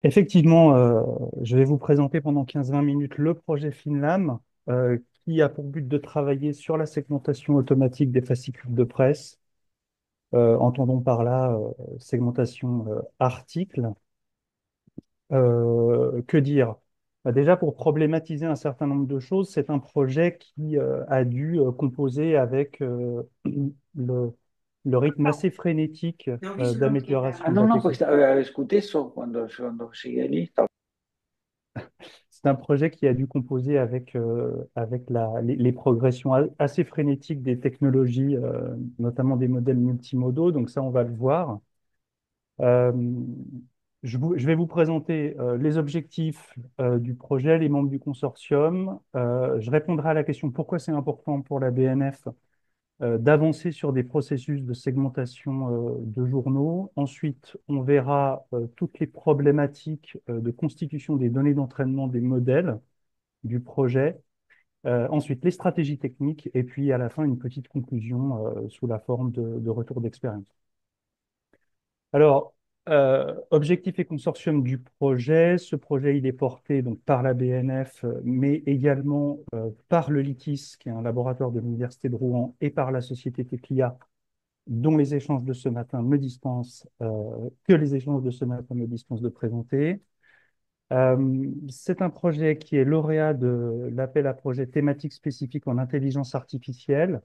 Effectivement, je vais vous présenter pendant 15-20 minutes le projet FinLam, qui a pour but de travailler sur la segmentation automatique des fascicules de presse. Entendons par là segmentation article. Que dire? Bah, déjà, pour problématiser un certain nombre de choses, c'est un projet qui a dû composer avec le, le rythme assez frénétique Ah, d'amélioration de no, la no, pues technologie. escuché eso cuando llegué allí. C'est un projet qui a dû composer avec les progressions assez frénétiques des technologies, notamment des modèles multimodaux. Donc ça, on va le voir. Euh, je vais vous présenter les objectifs du projet, les membres du consortium. Je répondrai à la question pourquoi c'est important pour la BNF d'avancer sur des processus de segmentation de journaux. Ensuite, on verra toutes les problématiques de constitution des données d'entraînement des modèles du projet. Ensuite, les stratégies techniques et puis à la fin, une petite conclusion sous la forme de retour d'expérience. Alors, objectif et consortium du projet. Ce projet, il est porté donc, par la BNF, mais également par le LITIS, qui est un laboratoire de l'Université de Rouen, et par la société Teclia, dont les échanges de ce matin me dispensent, que les échanges de ce matin me dispensent de présenter. C'est un projet qui est lauréat de l'appel à projet thématique spécifique en intelligence artificielle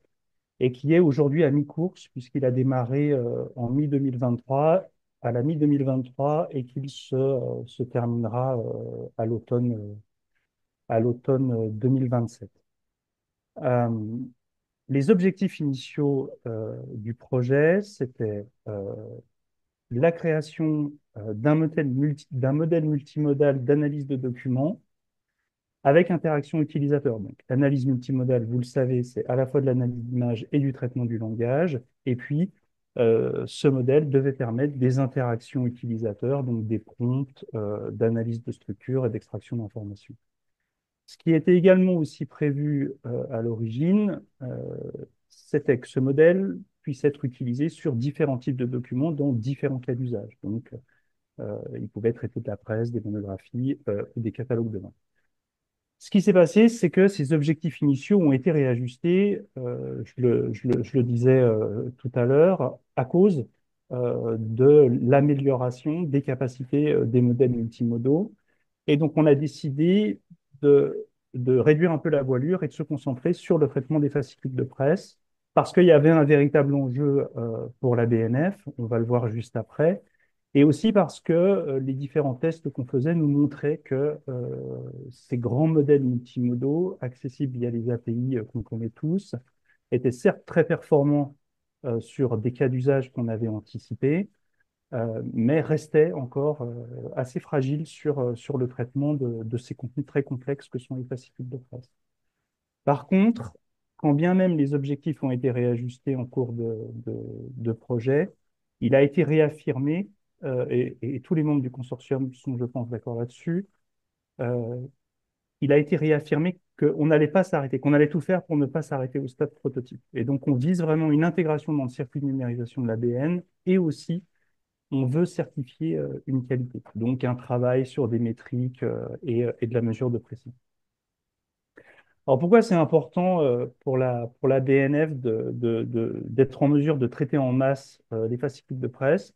et qui est aujourd'hui à mi-course puisqu'il a démarré en mi-2023, à la mi-2023 et qu'il se terminera à l'automne 2027. Euh, les objectifs initiaux du projet, c'était la création d'un modèle multimodal d'analyse de documents avec interaction utilisateur. Donc, l'analyse multimodale, vous le savez, c'est à la fois de l'analyse d'image et du traitement du langage. Et puis, ce modèle devait permettre des interactions utilisateurs, donc des prompts d'analyse de structure et d'extraction d'informations. Ce qui était également aussi prévu à l'origine, c'était que ce modèle puisse être utilisé sur différents types de documents dans différents cas d'usage. Donc, il pouvait traiter de la presse, des monographies ou des catalogues de vente. Ce qui s'est passé, c'est que ces objectifs initiaux ont été réajustés, je le disais tout à l'heure, à cause de l'amélioration des capacités des modèles multimodaux. Et donc, on a décidé de, de réduire un peu la voilure et de se concentrer sur le traitement des fascicules de presse, parce qu'il y avait un véritable enjeu pour la BNF, on va le voir juste après, et aussi parce que les différents tests qu'on faisait nous montraient que ces grands modèles multimodaux, accessibles via les API qu'on connaît tous, étaient certes très performants sur des cas d'usage qu'on avait anticipés, mais restaient encore assez fragiles sur le traitement de ces contenus très complexes que sont les fascicules de presse. Par contre, quand bien même les objectifs ont été réajustés en cours de projet, il a été réaffirmé, et tous les membres du consortium sont, je pense, d'accord là-dessus, euh, il a été réaffirmé qu'on n'allait pas s'arrêter, qu'on allait tout faire pour ne pas s'arrêter au stade prototype. Et donc, on vise vraiment une intégration dans le circuit de numérisation de l'ABN et aussi, on veut certifier une qualité. Donc, un travail sur des métriques et de la mesure de précision. Alors pourquoi c'est important pour la BNF d'être en mesure de traiter en masse les fascicules de presse?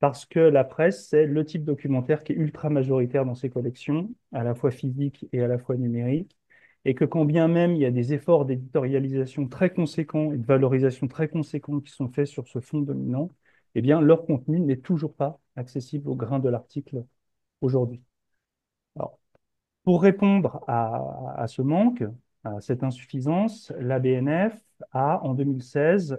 Parce que la presse, c'est le type documentaire qui est ultra majoritaire dans ses collections, à la fois physique et à la fois numérique, et que quand bien même il y a des efforts d'éditorialisation très conséquents et de valorisation très conséquents qui sont faits sur ce fond dominant, eh bien leur contenu n'est toujours pas accessible au grain de l'article aujourd'hui. Alors, pour répondre à ce manque, à cette insuffisance, la BNF a, en 2016,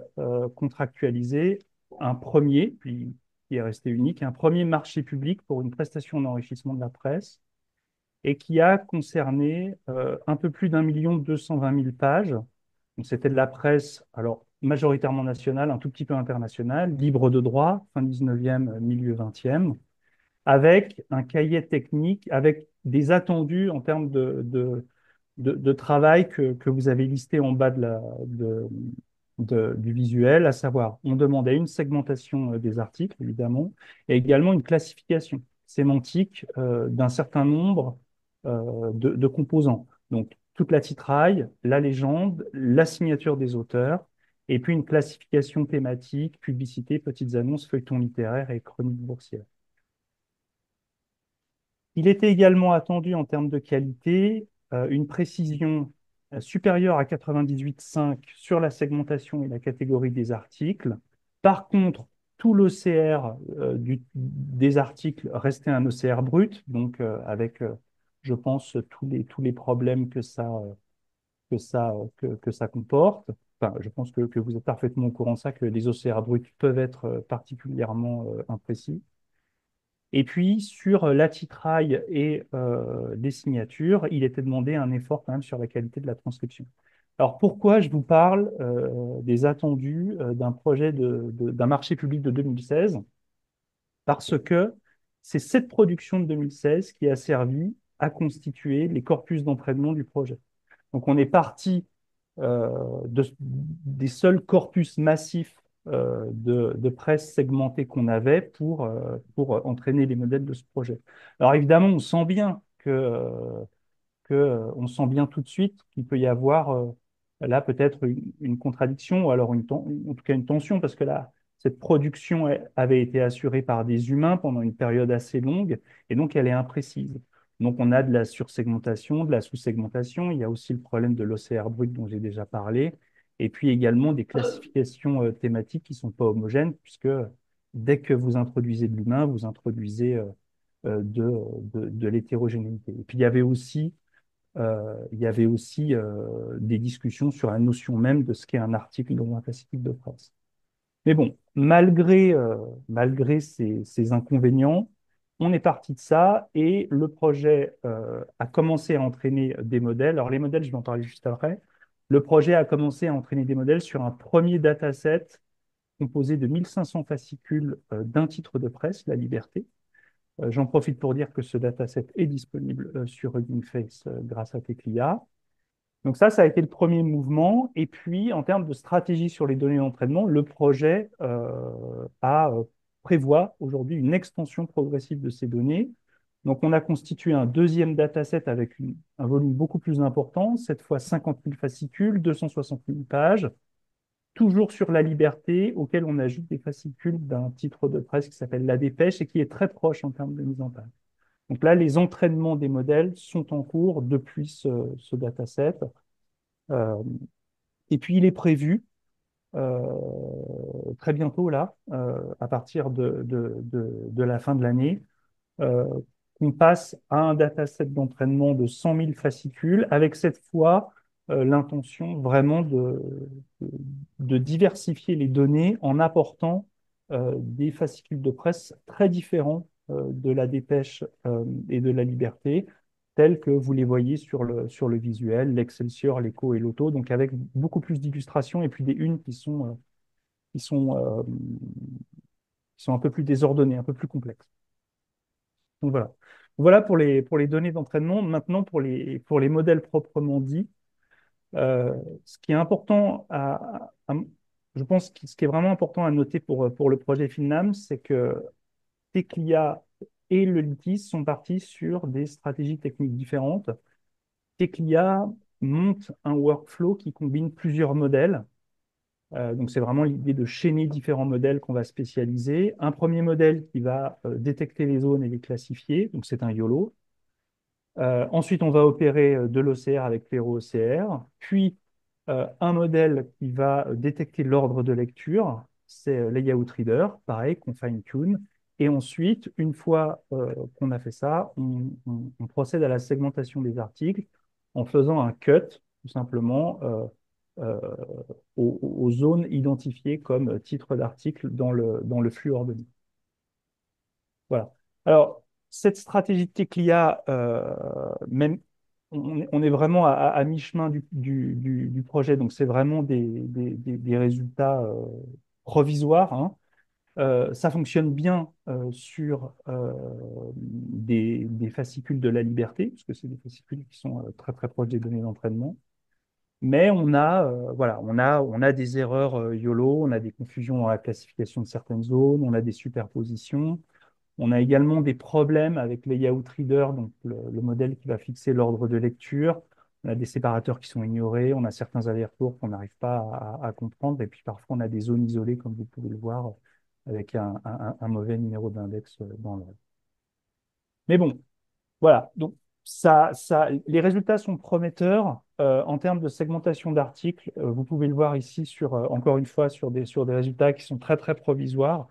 contractualisé un premier, puis qui est resté unique, un premier marché public pour une prestation d'enrichissement de la presse et qui a concerné un peu plus d'1 220 000 pages. Donc, c'était de la presse, alors majoritairement nationale, un tout petit peu internationale, libre de droit, fin 19e, milieu 20e, avec un cahier technique, avec des attendus en termes de travail que vous avez listé en bas du visuel, à savoir, on demandait une segmentation des articles, évidemment, et également une classification. sémantique d'un certain nombre de composants. Donc, toute la titraille, la légende, la signature des auteurs, et puis une classification thématique, publicité, petites annonces, feuilletons littéraires et chroniques boursières. Il était également attendu en termes de qualité une précision supérieure à 98,5 sur la segmentation et la catégorie des articles. Par contre, tout l'OCR des articles restait un OCR brut, donc avec, je pense, tous les problèmes que ça comporte. Enfin, je pense que vous êtes parfaitement au courant de ça, que les OCR bruts peuvent être particulièrement imprécis. Et puis, sur l'attirail et les signatures, il était demandé un effort quand même sur la qualité de la transcription. Alors, pourquoi je vous parle des attendus d'un projet d'un marché public de 2016? Parce que c'est cette production de 2016 qui a servi à constituer les corpus d'entraînement du projet. Donc, on est parti des seuls corpus massifs de presse segmentée qu'on avait pour entraîner les modèles de ce projet. Alors évidemment, on sent bien tout de suite qu'il peut y avoir là peut-être une contradiction ou alors en tout cas une tension parce que là, cette production avait été assurée par des humains pendant une période assez longue et donc elle est imprécise. Donc on a de la sursegmentation, de la sous-segmentation, il y a aussi le problème de l'OCR brut dont j'ai déjà parlé et puis également des classifications thématiques qui ne sont pas homogènes puisque dès que vous introduisez de l'humain, vous introduisez de l'hétérogénéité. Et puis il y avait aussi des discussions sur la notion même de ce qu'est un article dans un fascicule de presse. Mais bon, malgré ces inconvénients, on est parti de ça et le projet a commencé à entraîner des modèles. Alors les modèles, je vais en parler juste après. Le projet a commencé à entraîner des modèles sur un premier dataset composé de 1500 fascicules d'un titre de presse, La Liberté. J'en profite pour dire que ce dataset est disponible sur Hugging Face grâce à Teclia. Donc ça a été le premier mouvement. Et puis, en termes de stratégie sur les données d'entraînement, le projet prévoit aujourd'hui une extension progressive de ces données. Donc, on a constitué un deuxième dataset avec un volume beaucoup plus important, cette fois 50 000 fascicules, 260 000 pages, toujours sur la liberté, auquel on ajoute des fascicules d'un titre de presse qui s'appelle La Dépêche et qui est très proche en termes de mise en page. Donc là, les entraînements des modèles sont en cours depuis ce dataset. Euh, et puis, il est prévu euh, très bientôt, là, à partir de la fin de l'année, euh, qu'on passe à un dataset d'entraînement de 100 000 fascicules, avec cette fois l'intention vraiment de diversifier les données en apportant des fascicules de presse très différents de la Dépêche et de la Liberté, tels que vous les voyez sur le visuel, l'Excelsior, l'Echo et l'Auto, donc avec beaucoup plus d'illustrations et puis des unes qui sont, euh, qui sont un peu plus désordonnées, un peu plus complexes. Donc voilà. Voilà pour les données d'entraînement. Maintenant, pour les modèles proprement dits, euh, ce qui est important je pense que ce qui est vraiment important à noter pour le projet Finnam, c'est que Teclia et le Litis sont partis sur des stratégies techniques différentes. Teclia monte un workflow qui combine plusieurs modèles. Donc, c'est vraiment l'idée de chaîner différents modèles qu'on va spécialiser. Un premier modèle qui va détecter les zones et les classifier, donc c'est un YOLO. Ensuite, on va opérer de l'OCR avec l'ERO-OCR, puis un modèle qui va détecter l'ordre de lecture, c'est Layout Reader, pareil, qu'on fine-tune. Et ensuite, une fois qu'on a fait ça, on procède à la segmentation des articles en faisant un cut, tout simplement, euh, aux zones identifiées comme titre d'article dans le flux ordonné. Voilà. Alors, cette stratégie de Teclia, même, on est vraiment à mi-chemin du projet, donc c'est vraiment des résultats provisoires, hein. Ça fonctionne bien sur des fascicules de la liberté, parce que c'est des fascicules qui sont très très proches des données d'entraînement. Mais voilà, on a des erreurs YOLO, on a des confusions dans la classification de certaines zones, on a des superpositions. On a également des problèmes avec Layout Reader, donc le modèle qui va fixer l'ordre de lecture. On a des séparateurs qui sont ignorés, on a certains allers-retours qu'on n'arrive pas à comprendre, et puis parfois on a des zones isolées, comme vous pouvez le voir, avec un mauvais numéro d'index dans l'ordre. Mais bon, voilà, donc les résultats sont prometteurs en termes de segmentation d'articles. Vous pouvez le voir ici encore une fois sur des résultats qui sont très très provisoires.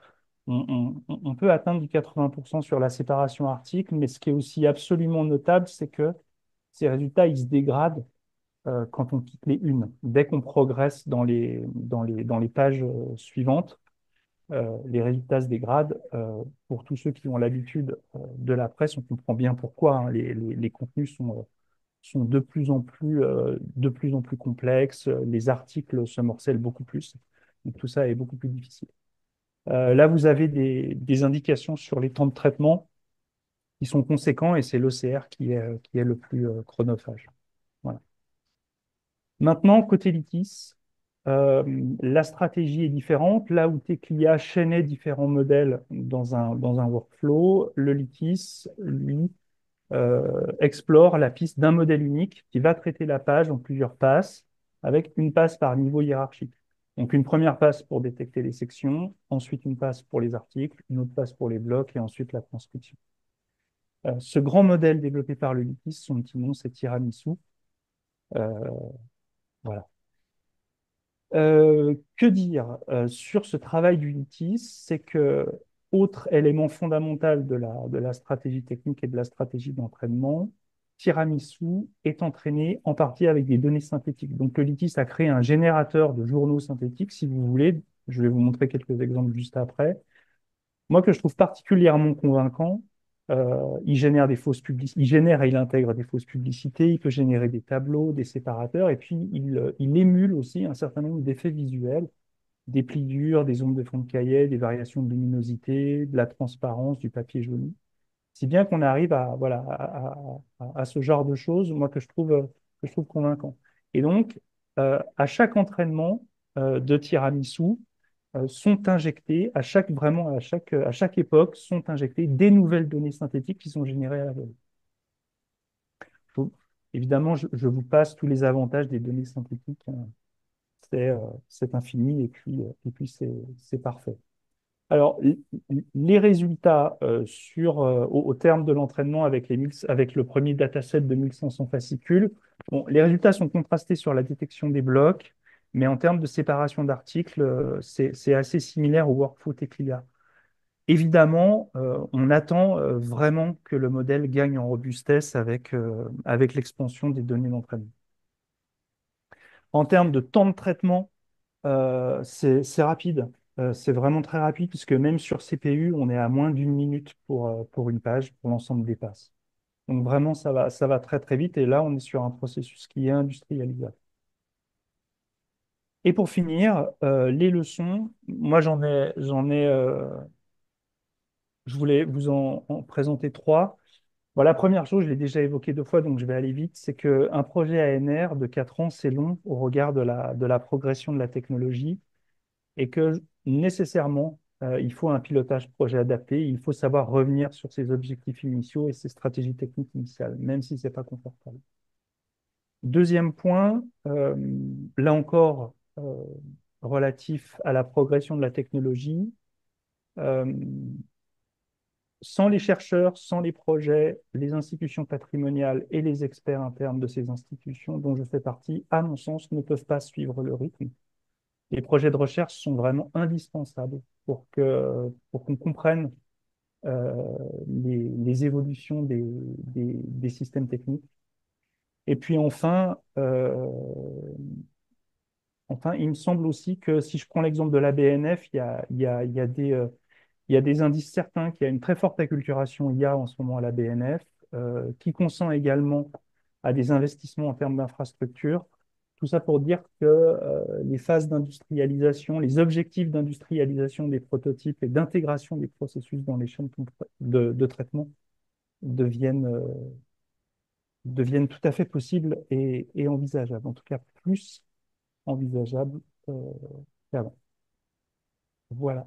On peut atteindre du 80% sur la séparation article, mais ce qui est aussi absolument notable, c'est que ces résultats ils se dégradent quand on quitte les unes. Dès qu'on progresse dans les pages suivantes, les résultats se dégradent. Pour tous ceux qui ont l'habitude de la presse, on comprend bien pourquoi, hein. Les contenus sont de plus en plus complexes. Les articles se morcellent beaucoup plus. Donc tout ça est beaucoup plus difficile. Là, vous avez des indications sur les temps de traitement qui sont conséquents et c'est l'OCR qui est le plus chronophage. Voilà. Maintenant, côté Litis, euh, la stratégie est différente. Là où Teclia chaînait différents modèles dans un workflow, le Litis, lui, explore la piste d'un modèle unique qui va traiter la page en plusieurs passes, avec une passe par niveau hiérarchique. Donc une première passe pour détecter les sections, ensuite une passe pour les articles, une autre passe pour les blocs et ensuite la transcription. Ce grand modèle développé par le Litis, son petit nom c'est Tiramisu. Euh, voilà. Que dire sur ce travail du litis, c'est que, autre élément fondamental de la stratégie technique et de la stratégie d'entraînement, Tiramisu est entraîné en partie avec des données synthétiques. Donc le litis a créé un générateur de journaux synthétiques, si vous voulez. Je vais vous montrer quelques exemples juste après. Moi, que je trouve particulièrement convaincant, il génère des fausses publicités, il génère et il intègre des fausses publicités, il peut générer des tableaux, des séparateurs, et puis il émule aussi un certain nombre d'effets visuels, des pliures, des ombres de fond de cahier, des variations de luminosité, de la transparence, du papier jauni. Si bien qu'on arrive à, voilà, à ce genre de choses, moi, que je trouve convaincant. Et donc, à chaque entraînement de tiramisu, sont injectées à chaque époque sont injectées des nouvelles données synthétiques qui sont générées à la volée. Faut- Évidemment, je vous passe tous les avantages des données synthétiques, hein. C'est c'est infini et puis c'est parfait. Alors, les résultats au terme de l'entraînement avec, avec le premier dataset de 1500 fascicules, bon, les résultats sont contrastés sur la détection des blocs, mais en termes de séparation d'articles, c'est assez similaire au workflow Teclia. Évidemment, on attend vraiment que le modèle gagne en robustesse avec l'expansion des données d'entraînement. En termes de temps de traitement, c'est rapide. C'est vraiment très rapide puisque même sur CPU, on est à moins d'une minute pour une page, pour l'ensemble des passes. Donc vraiment, ça va très très vite et là, on est sur un processus qui est industrialisable. Et pour finir, les leçons, moi je voulais vous en présenter trois. Bon, la première chose, je l'ai déjà évoqué deux fois, donc je vais aller vite, c'est qu'un projet ANR de 4 ans, c'est long au regard de la progression de la technologie et que nécessairement, il faut un pilotage projet adapté. Il faut savoir revenir sur ses objectifs initiaux et ses stratégies techniques initiales, même si ce n'est pas confortable. Deuxième point, là encore, relatif à la progression de la technologie, euh, sans les chercheurs, sans les projets, les institutions patrimoniales et les experts internes de ces institutions dont je fais partie, à mon sens, ne peuvent pas suivre le rythme. Les projets de recherche sont vraiment indispensables pour qu'on comprenne euh, les évolutions des systèmes techniques. Et puis enfin, il me semble aussi que si je prends l'exemple de la BNF, il y a des indices certains qu'il y a une très forte acculturation IA en ce moment à la BNF, qui consent également à des investissements en termes d'infrastructure. Tout ça pour dire que les phases d'industrialisation, les objectifs d'industrialisation des prototypes et d'intégration des processus dans les chaînes de traitement deviennent, deviennent tout à fait possibles et envisageables, en tout cas plus envisageables qu'avant. Voilà.